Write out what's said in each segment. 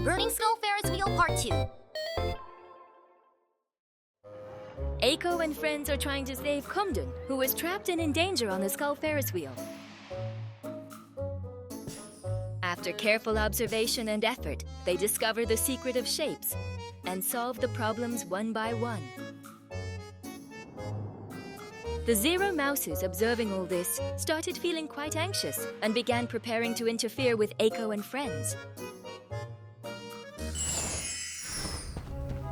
Burning Skull Ferris Wheel Part 2. AEKO and friends are trying to save Kumdun, who is trapped and in danger on the Skull Ferris wheel. After careful observation and effort, they discover the secret of shapes and solve the problems one by one. The Zero Mouses, observing all this, started feeling quite anxious and began preparing to interfere with AEKO and friends.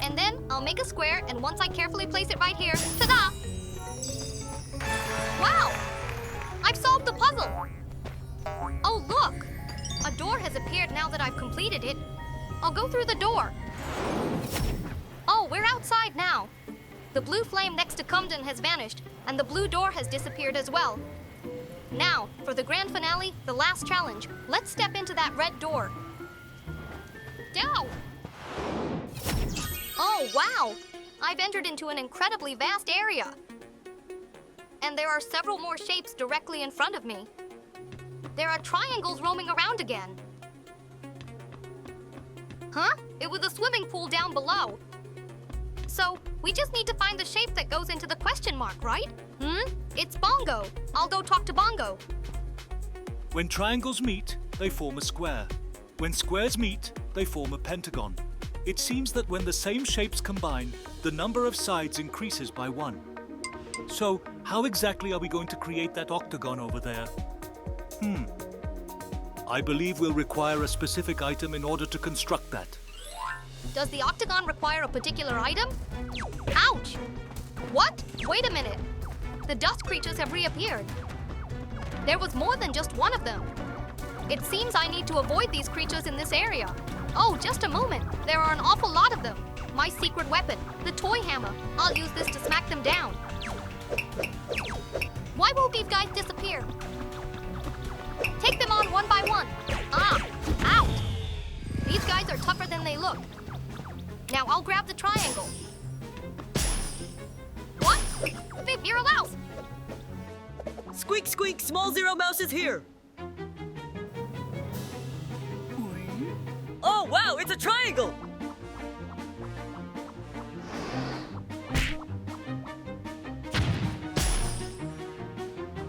And then I'll make a square, and once I carefully place it right here, ta-da! Wow! I've solved the puzzle! Oh, look! A door has appeared now that I've completed it. I'll go through the door. Oh, we're outside now. The blue flame next to Kumdun has vanished, and the blue door has disappeared as well. Now, for the grand finale, the last challenge. Let's step into that red door. Down! Oh, wow! I've entered into an incredibly vast area. And there are several more shapes directly in front of me. There are triangles roaming around again. Huh? It was a swimming pool down below. So, we just need to find the shape that goes into the question mark, right? It's Bongo. I'll go talk to Bongo. When triangles meet, they form a square. When squares meet, they form a pentagon. It seems that when the same shapes combine, the number of sides increases by 1. So, how exactly are we going to create that octagon over there? I believe we'll require a specific item in order to construct that. Does the octagon require a particular item? Ouch! What? Wait a minute. The dust creatures have reappeared. There was more than just one of them. It seems I need to avoid these creatures in this area. Oh, just a moment. There are an awful lot of them. My secret weapon, the toy hammer. I'll use this to smack them down. Why won't these guys disappear? Take them on one by one. Ah! Out! These guys are tougher than they look. Now I'll grab the triangle. What? Big Zero Mouse! Squeak, squeak, small Zero Mouse is here. Oh, wow, it's a triangle!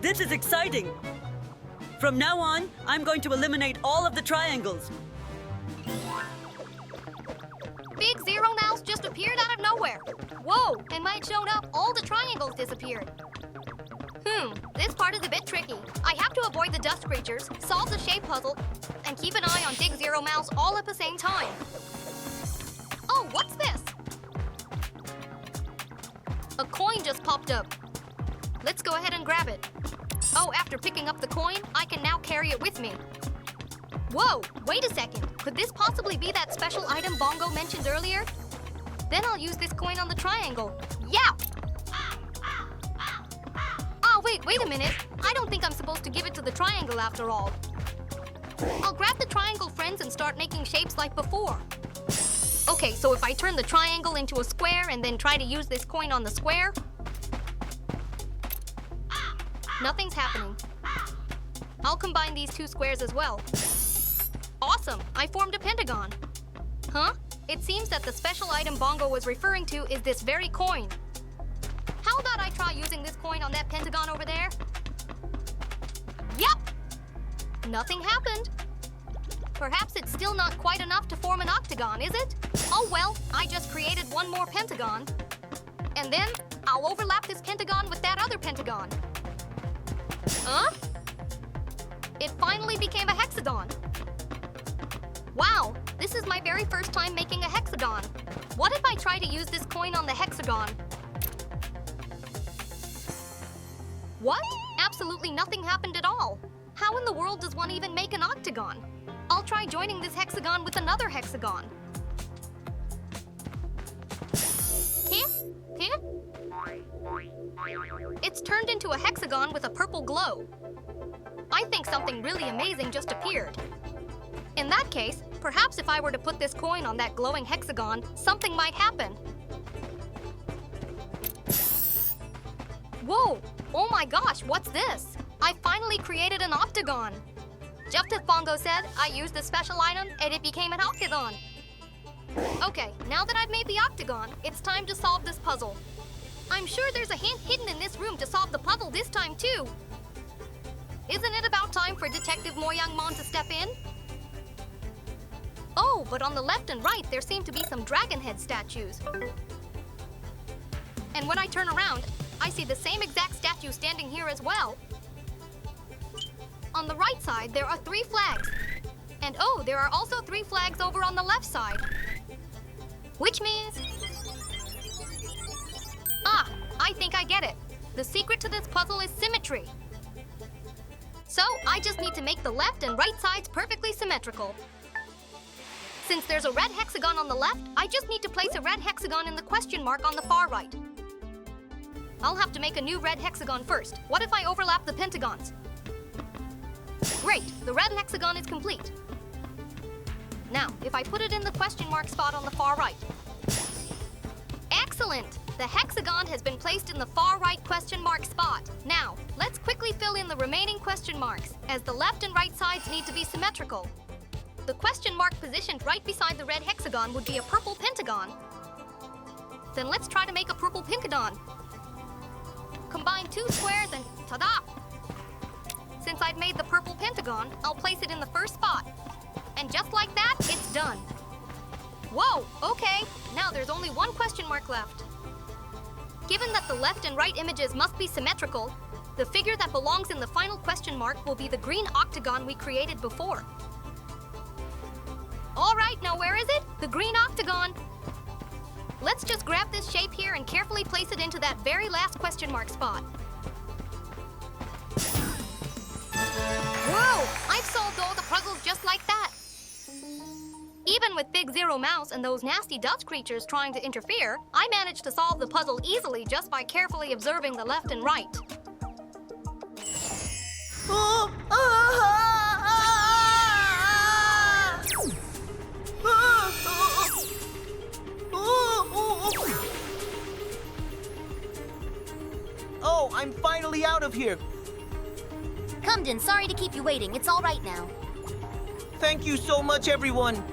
This is exciting. From now on, I'm going to eliminate all of the triangles. Big Zero Mouse just appeared out of nowhere. Whoa, and when it showed up, all the triangles disappeared. This part is a bit tricky. I have to avoid the dust creatures, solve the shape puzzle, and keep an eye on Big Zero Mouse all at the same time. Oh, what's this? A coin just popped up. Let's go ahead and grab it. Oh, after picking up the coin, I can now carry it with me. Whoa, wait a second. Could this possibly be that special item Bongo mentioned earlier? Then I'll use this coin on the triangle. Yeah! Oh, wait a minute. I don't think I'm supposed to give it to the triangle after all. I'll grab the triangle friends and start making shapes like before. Okay, so if I turn the triangle into a square and then try to use this coin on the square, nothing's happening. I'll combine these two squares as well. Awesome! I formed a pentagon. Huh? It seems that the special item Bongo was referring to is this very coin. How about I try using this coin on that pentagon over there? Yep! Nothing happened. Perhaps it's still not quite enough to form an octagon, is it? Oh well, I just created one more pentagon. And then I'll overlap this pentagon with that other pentagon. Huh? It finally became a hexagon. Wow, this is my very first time making a hexagon. What if I try to use this coin on the hexagon? What? Absolutely nothing happened at all. How in the world does one even make an octagon? I'll try joining this hexagon with another hexagon. Here? It's turned into a hexagon with a purple glow. I think something really amazing just appeared. In that case, perhaps if I were to put this coin on that glowing hexagon, something might happen. Whoa! Oh my gosh, what's this? I finally created an octagon. Just as Bongo said, I used a special item and it became an octagon. Okay, now that I've made the octagon, it's time to solve this puzzle. I'm sure there's a hint hidden in this room to solve the puzzle this time, too. Isn't it about time for Detective Mo Young-mon to step in? Oh, but on the left and right, there seem to be some dragon head statues. And when I turn around, I see the same exact statue standing here as well. On the right side, there are 3 flags. And oh, there are also 3 flags over on the left side. Which means... Ah, I think I get it. The secret to this puzzle is symmetry. So, I just need to make the left and right sides perfectly symmetrical. Since there's a red hexagon on the left, I just need to place a red hexagon in the question mark on the far right. I'll have to make a new red hexagon first. What if I overlap the pentagons? Great, the red hexagon is complete. Now, if I put it in the question mark spot on the far right. Excellent! The hexagon has been placed in the far right question mark spot. Now, let's quickly fill in the remaining question marks, as the left and right sides need to be symmetrical. The question mark positioned right beside the red hexagon would be a purple pentagon. Then let's try to make a purple pentagon. Combine 2 squares and ta-da! Since I've made the purple pentagon, I'll place it in the first spot. And just like that, it's done. Whoa, okay, now there's only 1 question mark left. Given that the left and right images must be symmetrical, the figure that belongs in the final question mark will be the green octagon we created before. All right, now where is it? The green octagon. Let's just grab this shape here and carefully place it into that very last question mark spot. Whoa! I've solved all the puzzles just like that. Even with Big Zero Mouse and those nasty Dutch creatures trying to interfere, I managed to solve the puzzle easily just by carefully observing the left and right. Oh, I'm finally out of here. Cumden, sorry to keep you waiting. It's all right now. Thank you so much, everyone.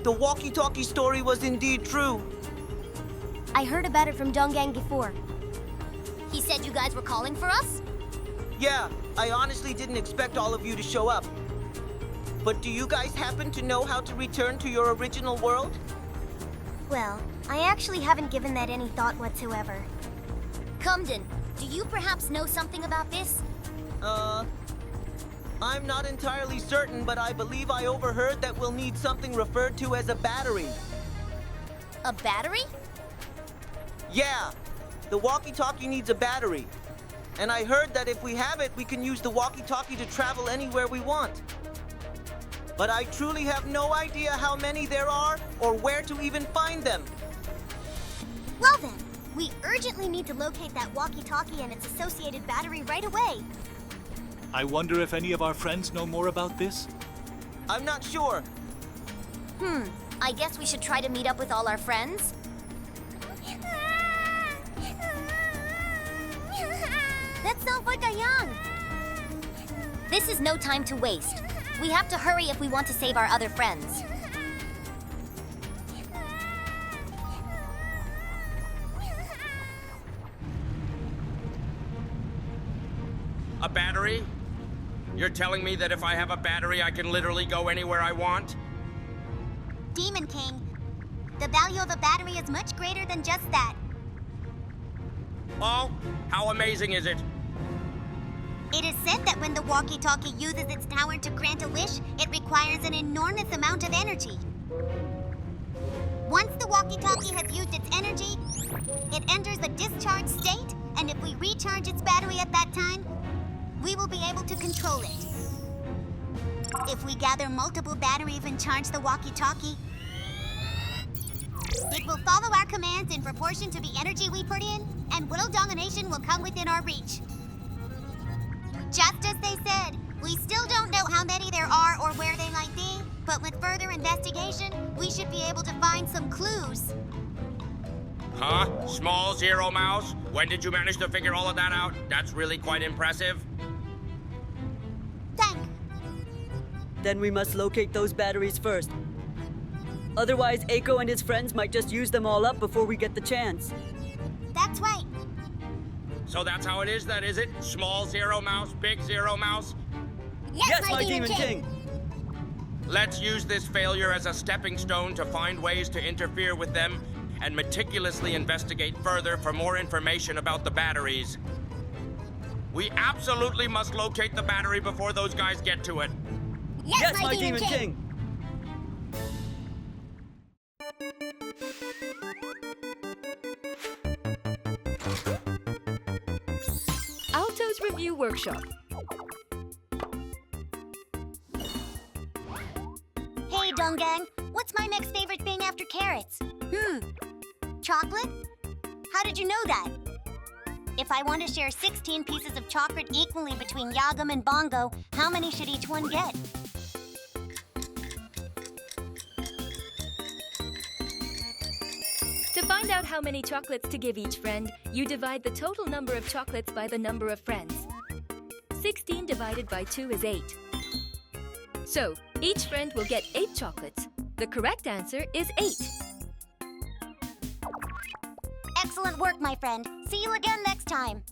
The walkie-talkie story was indeed true. I heard about it from Donggang before. He said you guys were calling for us? Yeah, I honestly didn't expect all of you to show up. But do you guys happen to know how to return to your original world? Well, I actually haven't given that any thought whatsoever. Cumden, do you perhaps know something about this? I'm not entirely certain, but I believe I overheard that we'll need something referred to as a battery. A battery? Yeah, the walkie-talkie needs a battery. And I heard that if we have it, we can use the walkie-talkie to travel anywhere we want. But I truly have no idea how many there are or where to even find them. Well then, we urgently need to locate that walkie-talkie and its associated battery right away. I wonder if any of our friends know more about this? I'm not sure. I guess we should try to meet up with all our friends. That sounds like a young. This is no time to waste. We have to hurry if we want to save our other friends. A battery? You're telling me that if I have a battery, I can literally go anywhere I want? Demon King, the value of a battery is much greater than just that. Oh, how amazing is it? It is said that when the walkie-talkie uses its power to grant a wish, it requires an enormous amount of energy. Once the walkie-talkie has used its energy, it enters a discharge state, and if we recharge its battery at that time, we will be able to control it. If we gather multiple batteries and charge the walkie-talkie, it will follow our commands in proportion to the energy we put in, and world domination will come within our reach. Just as they said, we still don't know how many there are or where they might be, but with further investigation, we should be able to find some clues. Huh? Small Zero Mouse? When did you manage to figure all of that out? That's really quite impressive. Thank. Then we must locate those batteries first. Otherwise, AEKO and his friends might just use them all up before we get the chance. That's right. So that's how it is, then, is it? Small Zero Mouse, big Zero Mouse? Yes, my Demon King! Let's use this failure as a stepping stone to find ways to interfere with them and meticulously investigate further for more information about the batteries. We absolutely must locate the battery before those guys get to it. Yes, my Demon King! Alto's Review Workshop. Hey, Dung Gang. What's my next favorite thing after carrots? Chocolate? How did you know that? If I want to share 16 pieces of chocolate equally between Yagam and Bongo, how many should each one get? To find out how many chocolates to give each friend, you divide the total number of chocolates by the number of friends. 16 divided by 2 is 8. So, each friend will get 8 chocolates. The correct answer is 8. Excellent work, my friend. See you again next time.